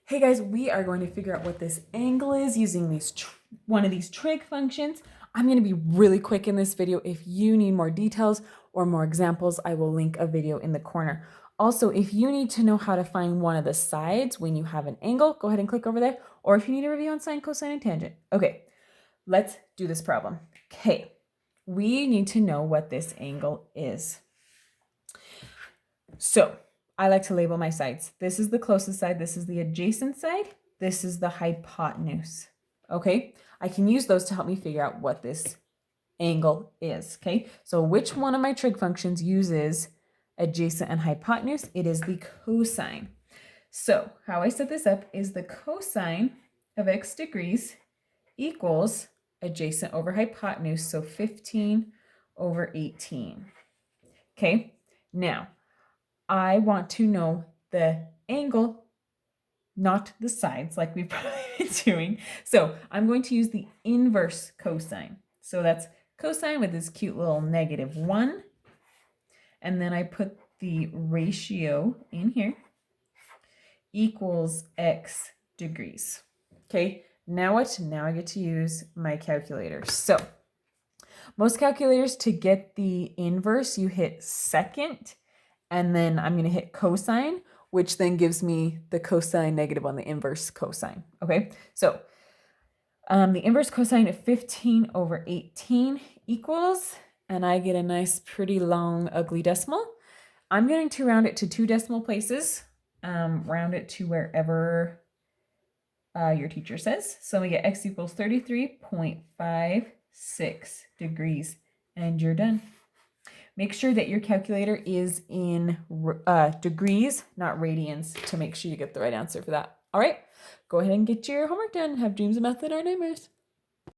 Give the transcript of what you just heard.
Hey guys, we are going to figure out what this angle is using one of these trig functions. I'm going to be really quick in this video. If you need more details or more examples, I will link a video in the corner. Also, if you need to know how to find one of the sides when you have an angle, go ahead and click over there. Or if you need a review on sine, cosine, and tangent. Okay, let's do this problem. Okay, we need to know what this angle is. So I like to label my sides. This is the closest side. This is the adjacent side. This is the hypotenuse. Okay, I can use those to help me figure out what this angle is. Okay, so which one of my trig functions uses adjacent and hypotenuse? It is the cosine. So how I set this up is the cosine of x degrees equals adjacent over hypotenuse, so 15 over 18. Okay, now I want to know the angle, not the sides like we've probably been doing. So I'm going to use the inverse cosine. So that's cosine with this cute little -1. And then I put the ratio in here equals x degrees. Okay, now what? Now I get to use my calculator. So most calculators, to get the inverse, you hit second, and then I'm going to hit cosine, which then gives me the cosine negative on the inverse cosine. Okay, so the inverse cosine of 15 over 18 equals, and I get a nice, pretty long, ugly decimal. I'm going to round it to 2 decimal places, round it to wherever your teacher says. So we get x equals 33.56 degrees, and you're done. Make sure that your calculator is in degrees, not radians, to make sure you get the right answer for that. All right, go ahead and get your homework done. Have dreams of math and our nightmares.